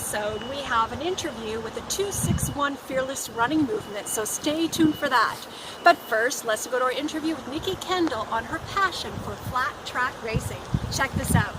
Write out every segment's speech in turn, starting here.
episode, we have an interview with the 261 Fearless Running Movement, so stay tuned for that. But first, let's go to our interview with Niki Kendall on her passion for flat track racing. Check this out.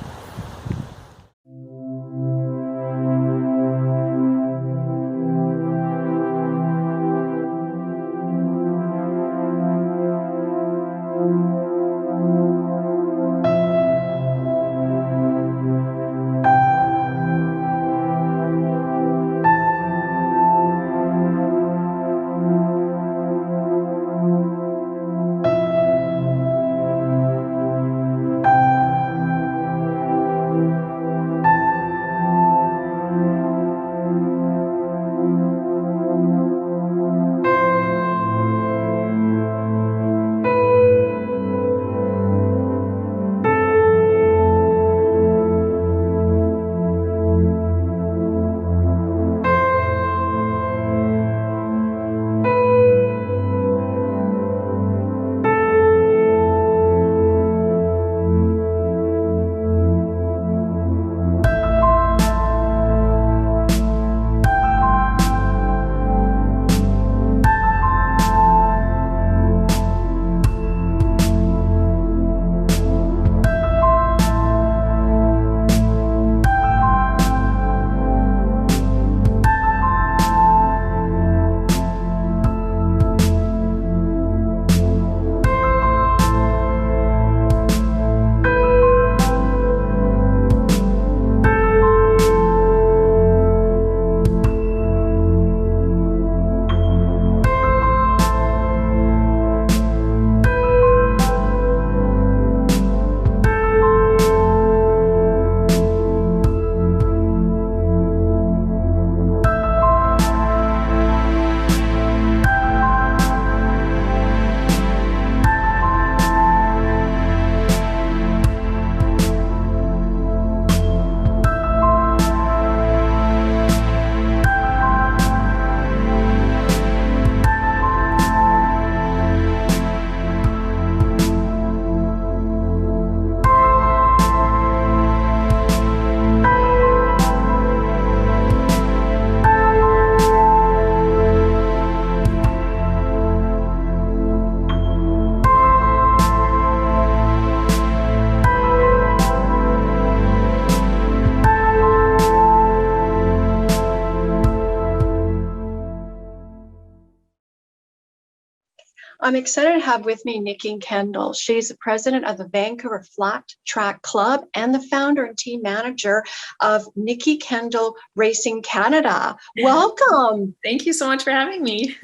I'm excited to have with me Niki Kendall. She's the president of the Vancouver Flat Track Club and the founder and team manager of Niki Kendall Racing Canada. Welcome. Thank you so much for having me.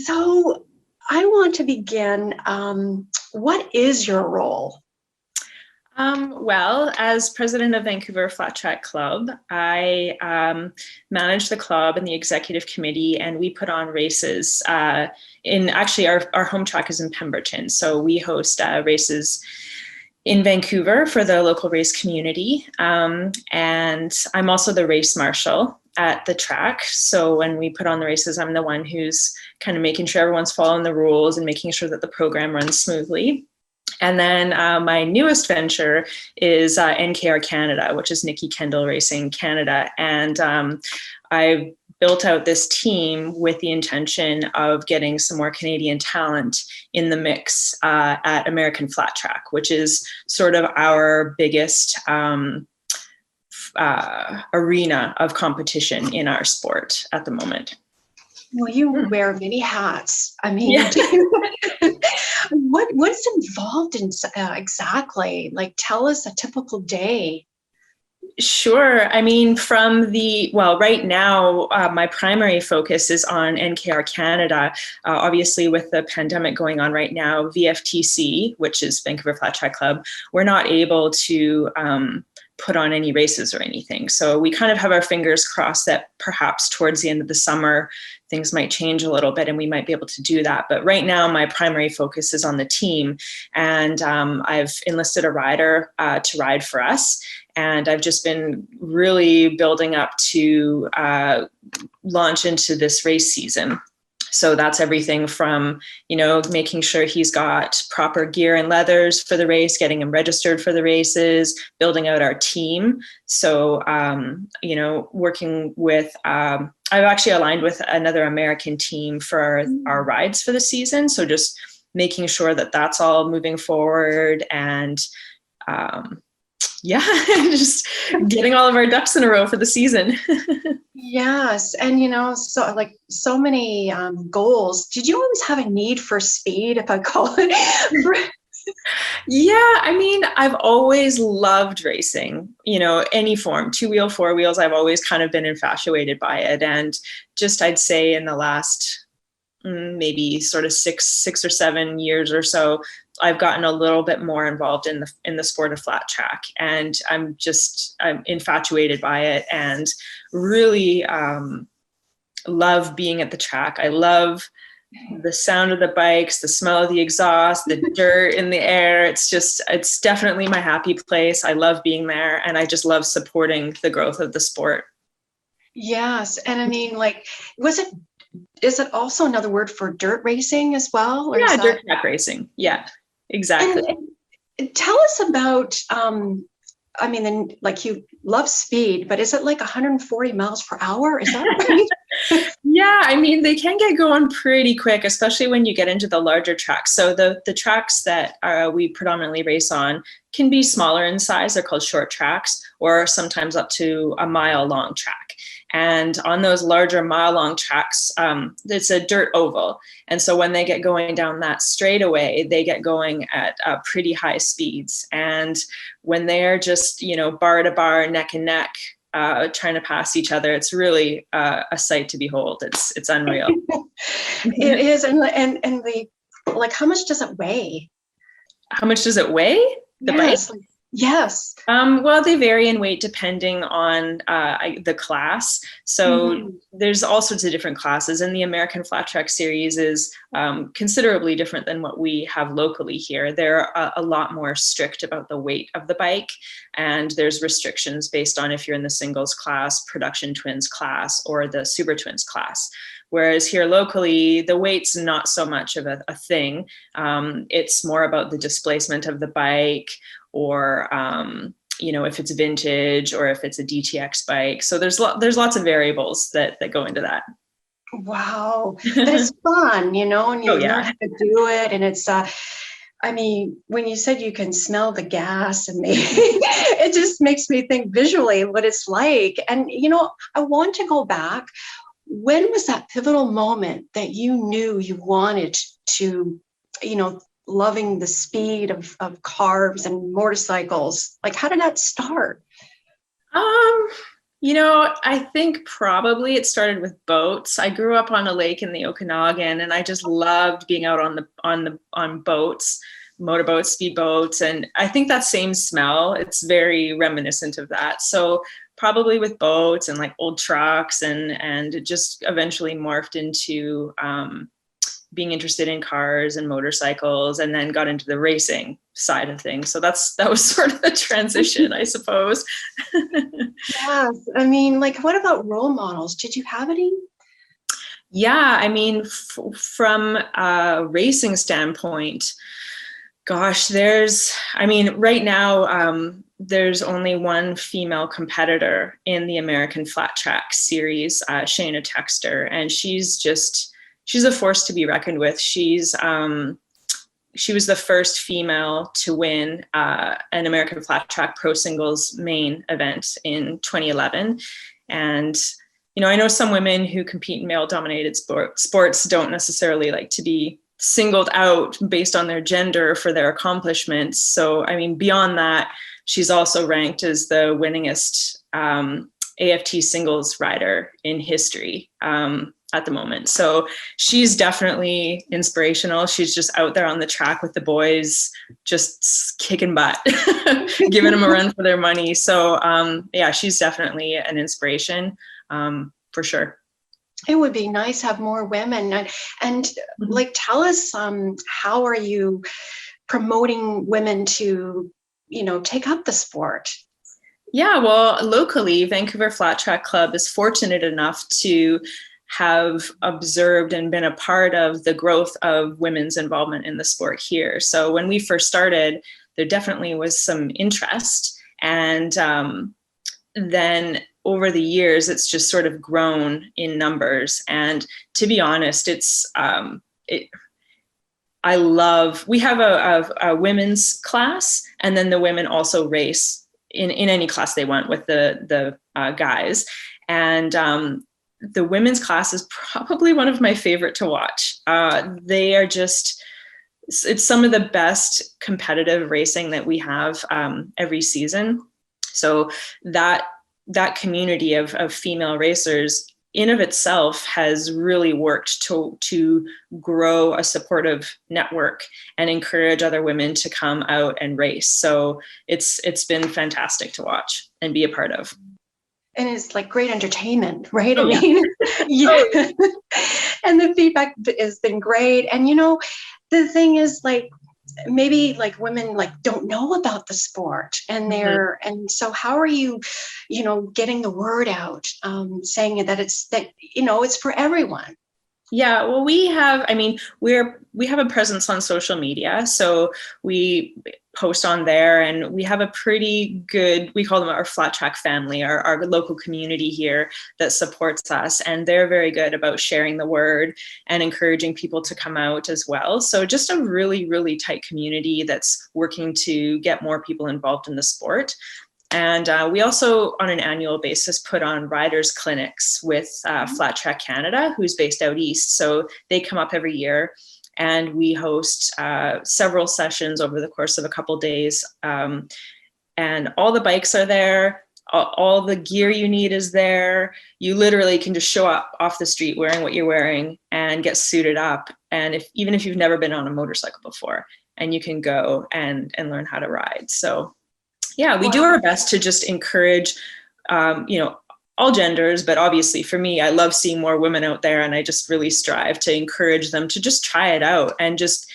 So I want to begin. What is your role? Well, as president of Vancouver Flat Track Club, I manage the club and the executive committee, and we put on races actually our home track is in Pemberton. So we host races in Vancouver for the local race community. And I'm also the race marshal at the track. So when we put on the races, I'm the one who's kind of making sure everyone's following the rules and making sure that the program runs smoothly. And then my newest venture is NKR Canada, which is Niki Kendall Racing Canada. And I've built out this team with the intention of getting some more Canadian talent in the mix at American Flat Track, which is sort of our biggest arena of competition in our sport at the moment. Well, you wear many hats. I mean, yeah. What's involved in exactly? Like, tell us a typical day. Sure. I mean, right now, my primary focus is on NKR Canada. Obviously, with the pandemic going on right now, VFTC, which is Vancouver Flat Track Club, we're not able to put on any races or anything. So we kind of have our fingers crossed that perhaps towards the end of the summer, things might change a little bit and we might be able to do that. But right now, my primary focus is on the team. And I've enlisted a rider to ride for us. And I've just been really building up to launch into this race season. So that's everything from, making sure he's got proper gear and leathers for the race, getting him registered for the races, building out our team. So, working with, I've actually aligned with another American team for our rides for the season. So just making sure that that's all moving forward, and just getting all of our ducks in a row for the season. Yes. And, so many goals. Did you always have a need for speed, if I call it? Yeah, I mean, I've always loved racing, any form, 2-wheel, 4 wheels. I've always kind of been infatuated by it. And just, I'd say in the last maybe sort of 6 or 7 years or so, I've gotten a little bit more involved in the sport of flat track, and I'm infatuated by it, and really love being at the track. I love the sound of the bikes, the smell of the exhaust, the dirt in the air. It's definitely my happy place. I love being there, and I just love supporting the growth of the sport. Yes. And I mean, is it also another word for dirt racing as well? Or yeah, dirt track racing. Yeah, exactly. And tell us about, you love speed, but is it like 140 miles per hour? Is that right? Yeah, I mean, they can get going pretty quick, especially when you get into the larger tracks. So the tracks that we predominantly race on can be smaller in size. They're called short tracks, or sometimes up to a mile long track. And on those larger mile-long tracks, it's a dirt oval. And so when they get going down that straightaway, they get going at pretty high speeds. And when they're just, bar to bar, neck and neck, trying to pass each other, it's really a sight to behold. It's unreal. It is. And how much does it weigh? How much does it weigh? The bike? Yes. Well, they vary in weight depending on the class. So there's all sorts of different classes, and the American Flat Track Series is considerably different than what we have locally here. They're a lot more strict about the weight of the bike, and there's restrictions based on if you're in the singles class, production twins class, or the super twins class. Whereas here locally, the weight's not so much of a thing. It's more about the displacement of the bike, or if it's vintage, or if it's a DTX bike. So there's lots of variables that go into that. Wow, but it's fun, and you learn how to do it, and it's. When you said you can smell the gas, and it just makes me think visually what it's like. And I want to go back. When was that pivotal moment that you knew you wanted to, loving the speed of cars and motorcycles? Like, how did that start? I think probably it started with boats. I grew up on a lake in the Okanagan, and I just loved being out on boats, motorboats, speedboats. And I think that same smell, it's very reminiscent of that. So probably with boats and like old trucks, and it just eventually morphed into being interested in cars and motorcycles, and then got into the racing side of things. So that was sort of the transition, I suppose. Yes. What about role models? Did you have any? Yeah, from a racing standpoint, gosh, right now, there's only one female competitor in the American Flat Track Series, Shayna Texter, and she's a force to be reckoned with. She was the first female to win an American Flat Track Pro Singles main event in 2011. And, I know some women who compete in male-dominated sports don't necessarily like to be singled out based on their gender for their accomplishments. So, beyond that, she's also ranked as the winningest AFT singles rider in history at the moment. So she's definitely inspirational. She's just out there on the track with the boys, just kicking butt, giving them a run for their money. So she's definitely an inspiration for sure. It would be nice to have more women. And tell us, how are you promoting women to, take up the sport? Yeah, well, locally, Vancouver Flat Track Club is fortunate enough to have observed and been a part of the growth of women's involvement in the sport here. So when we first started, there definitely was some interest. And then over the years, it's just sort of grown in numbers. And to be honest, we have a women's class, and then the women also race in any class they want with the guys. And the women's class is probably one of my favorite to watch. They are just, it's some of the best competitive racing that we have every season. So that community of female racers in of itself has really worked to grow a supportive network and encourage other women to come out and race. So it's been fantastic to watch and be a part of. And it's like great entertainment, right? Oh, I mean, yeah. And the feedback has been great. And, the thing is, like, maybe like women like don't know about the sport, and and so how are you, getting the word out, saying that it's for everyone? Yeah, well, we have a presence on social media, so we post on there, and we have a pretty good, we call them our flat track family, our local community here that supports us, and they're very good about sharing the word and encouraging people to come out as well. So just a really, really tight community that's working to get more people involved in the sport. And we also, on an annual basis, put on riders clinics with Flat Track Canada, who's based out east. So they come up every year, and we host several sessions over the course of a couple days. And all the bikes are there. All the gear you need is there. You literally can just show up off the street wearing what you're wearing and get suited up. And even if you've never been on a motorcycle before, and you can go and learn how to ride. So yeah, we do our best to just encourage, all genders, but obviously for me, I love seeing more women out there, and I just really strive to encourage them to just try it out. And just,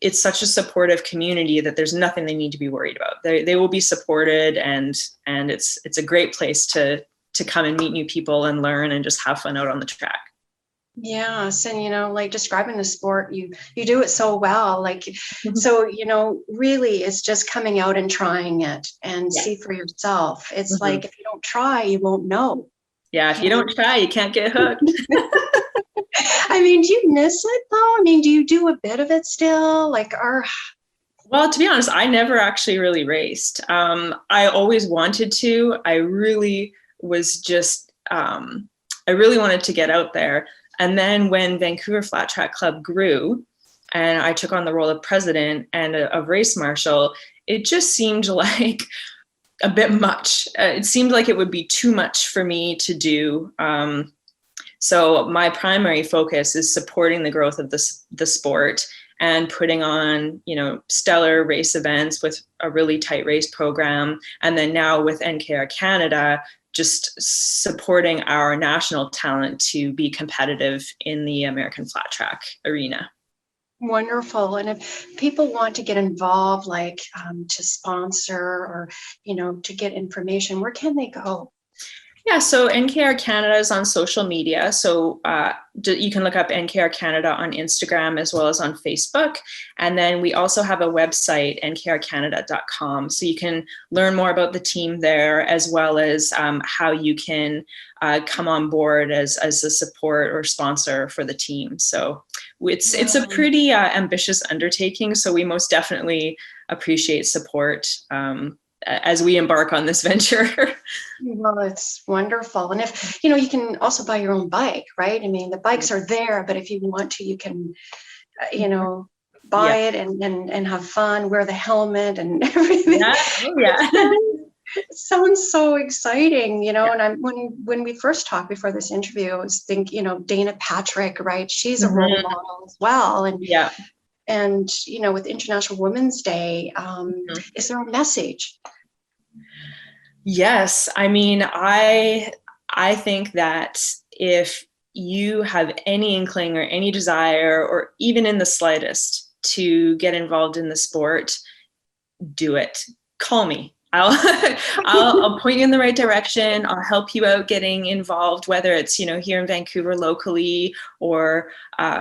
it's such a supportive community that there's nothing they need to be worried about. They will be supported, and it's a great place to come and meet new people and learn and just have fun out on the track. Yes. And, like describing the sport, you do it so well, like, so, really it's just coming out and trying it and see for yourself. It's like, if you don't try, you won't know. Yeah. If you don't try, you can't get hooked. I mean, do you miss it though? I mean, do you do a bit of it still? Well, to be honest, I never actually really raced. I always wanted to. I really wanted to get out there. And then when Vancouver Flat Track Club grew, and I took on the role of president and of race marshal, it just seemed like a bit much. It seemed like it would be too much for me to do. So my primary focus is supporting the growth of the sport and putting on, stellar race events with a really tight race program. And then now with NKR Canada, just supporting our national talent to be competitive in the American flat track arena. Wonderful. And if people want to get involved, like to sponsor or, to get information, where can they go? Yeah, so NKR Canada is on social media. So you can look up NKR Canada on Instagram as well as on Facebook. And then we also have a website, nkrcanada.com. So you can learn more about the team there, as well as how you can come on board as a support or sponsor for the team. So it's a pretty ambitious undertaking. So we most definitely appreciate support as we embark on this venture. Well, it's wonderful. And if, you can also buy your own bike, right? I mean, the bikes are there, but if you want to, you can, buy it and have fun, wear the helmet and everything. It sounds so exciting, and when we first talked before this interview, I was thinking, Dana Patrick, right? She's a role model as well. And and, with International Women's Day, is there a message? Yes. I mean, I think that if you have any inkling or any desire, or even in the slightest, to get involved in the sport, do it. Call me. I'll, I'll point you in the right direction. I'll help you out getting involved, whether it's, here in Vancouver locally, or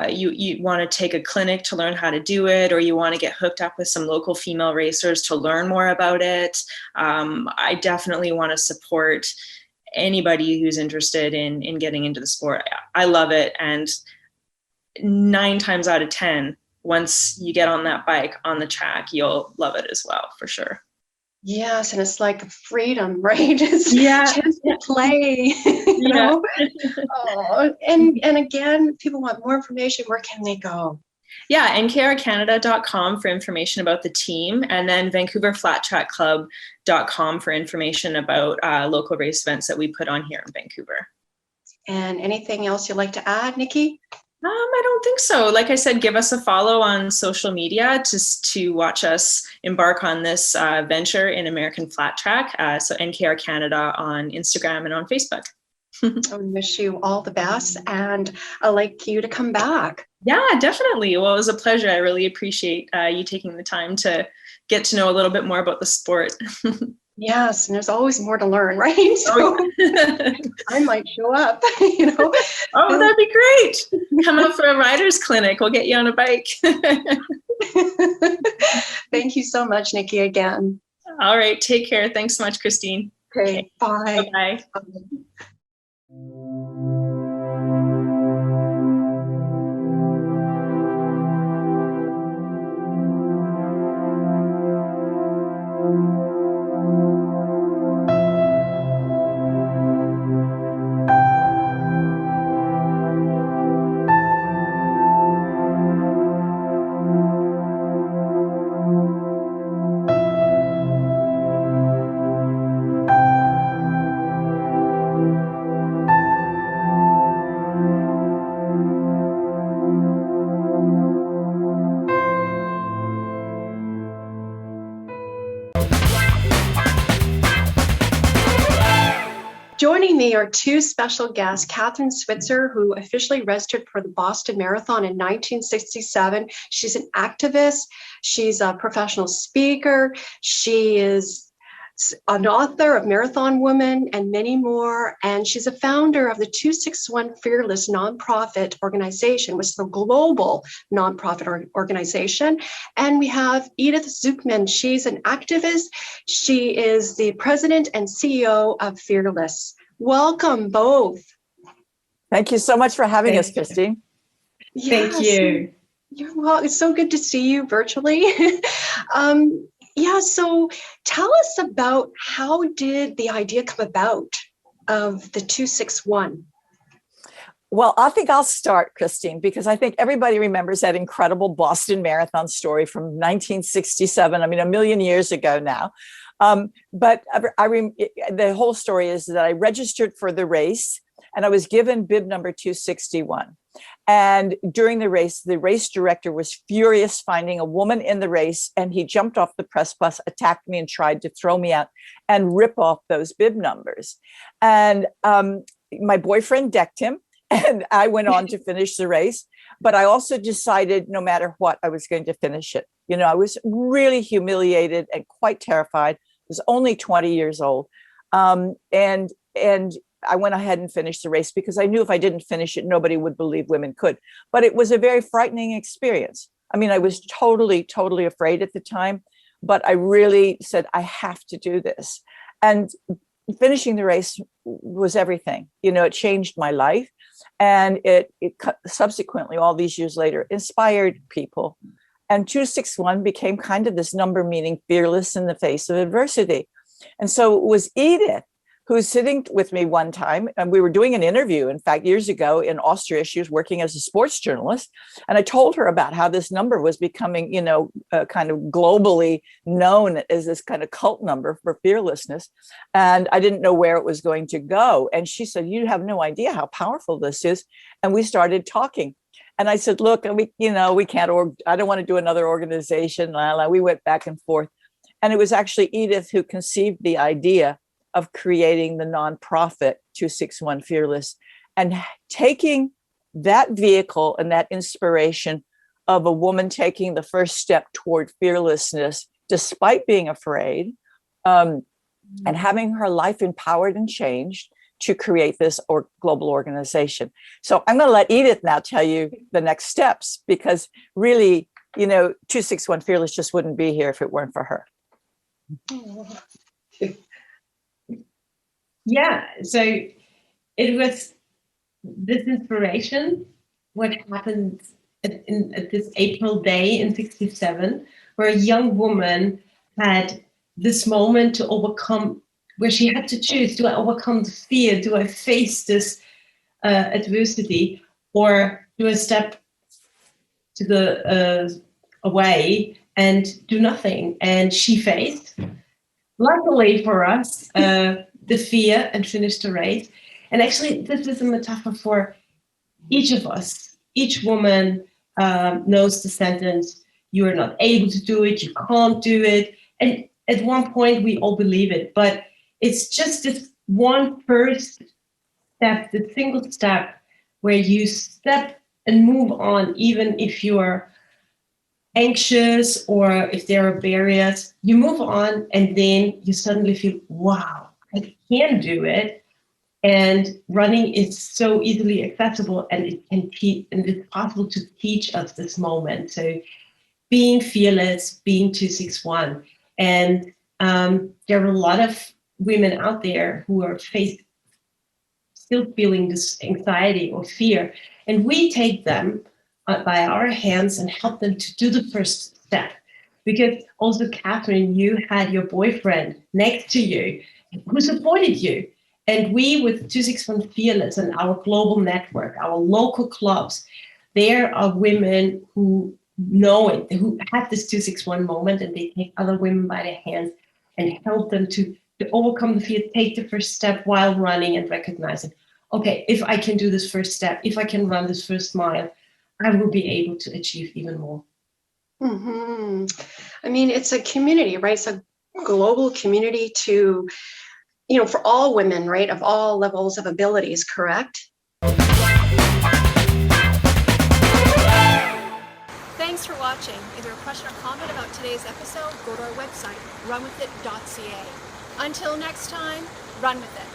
you want to take a clinic to learn how to do it, or you want to get hooked up with some local female racers to learn more about it. I definitely want to support anybody who's interested in getting into the sport. I love it. And 9 times out of 10, once you get on that bike on the track, you'll love it as well, for sure. Yes, and it's like freedom, right? It's Yeah. chance to play, you know? Oh, and again, people want more information. Where can they go? Yeah, nkrcanada.com for information about the team, and then vancouverflattrackclub.com for information about local race events that we put on here in Vancouver. And anything else you'd like to add, Nikki? I don't think so. Like I said, give us a follow on social media just to watch us embark on this venture in American flat track. So NKR Canada on Instagram and on Facebook. I wish you all the best, and I'd like you to come back. Yeah, definitely. Well, it was a pleasure. I really appreciate you taking the time to get to know a little bit more about the sport. Yes, and there's always more to learn, right? So I might show up, Oh, that'd be great. Come out for a rider's clinic. We'll get you on a bike. Thank you so much, Nikki, again. All right. Take care. Thanks so much, Christine. Okay. Bye. Bye. Joining me are 2 special guests, Kathrine Switzer, who officially registered for the Boston Marathon in 1967. She's an activist. She's a professional speaker. She is an author of Marathon Woman and many more. And she's a founder of the 261 Fearless nonprofit organization, which is a global nonprofit organization. And we have Edith Zuschmann. She's an activist. She is the president and CEO of Fearless. Welcome both. Thank you so much for having us, Christine. Yes. Thank you. You're welcome. It's so good to see you virtually. So tell us about, how did the idea come about of the 261? Well, I think I'll start, Christine, because I think everybody remembers that incredible Boston Marathon story from 1967. I mean, a million years ago now. But the whole story is that I registered for the race and I was given bib number 261. And during the race director was furious finding a woman in the race, and he jumped off the press bus, attacked me, and tried to throw me out and rip off those bib numbers. And my boyfriend decked him, and I went on to finish the race. But I also decided no matter what, I was going to finish it. I was really humiliated and quite terrified. I was only 20 years old. And I went ahead and finished the race because I knew if I didn't finish it, nobody would believe women could. But it was a very frightening experience. I mean, I was totally, totally afraid at the time, but I really said, I have to do this. And finishing the race was everything. It changed my life. And it subsequently, all these years later, inspired people. And 261 became kind of this number meaning fearless in the face of adversity. And so it was Edith who was sitting with me one time, and we were doing an interview, in fact, years ago in Austria. She was working as a sports journalist. And I told her about how this number was becoming, kind of globally known as this kind of cult number for fearlessness. And I didn't know where it was going to go. And she said, you have no idea how powerful this is. And we started talking. And I said, look, we can't, I don't want to do another organization. We went back and forth. And it was actually Edith who conceived the idea of creating the nonprofit 261 Fearless, and taking that vehicle and that inspiration of a woman taking the first step toward fearlessness, despite being afraid, and having her life empowered and changed to create this global organization. So I'm going to let Edith now tell you the next steps, because really, 261 Fearless just wouldn't be here if it weren't for her. Yeah, so it was this inspiration, what happened at this April day in 67, where a young woman had this moment to overcome, where she had to choose, do I overcome the fear? Do I face this adversity? Or do I step to the away and do nothing? And she faced, luckily for us, the fear and finished the race. And actually, this is a metaphor for each of us. Each woman knows the sentence, you are not able to do it, you can't do it. And at one point, we all believe it. But it's just this one first step, the single step, where you step and move on, even if you're anxious or if there are barriers. You move on, and then you suddenly feel, wow, I can do it. And running is so easily accessible, and it's possible to teach us this moment. So being fearless, being 261. And there are a lot of women out there who are still feeling this anxiety or fear. And we take them by our hands and help them to do the first step. Because also, Kathrine, you had your boyfriend next to you who supported you. And we, with 261 Fearless and our global network, our local clubs, there are women who know it, who have this 261 moment, and they take other women by their hands and help them to overcome the fear, take the first step while running, and recognizing, okay, if I can do this first step, if I can run this first mile, I will be able to achieve even more. Mm-hmm. I mean, it's a community, right? It's a global community to, for all women, right, of all levels of abilities, correct? Thanks for watching. If you have a question or comment about today's episode, go to our website, runwithit.ca. Until next time, run with it.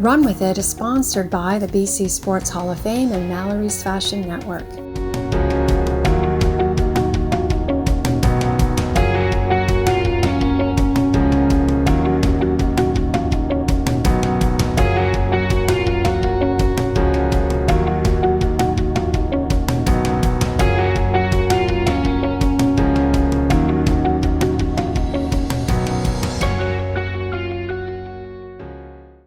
Run With It is sponsored by the BC Sports Hall of Fame and Mallory's Fashion Network.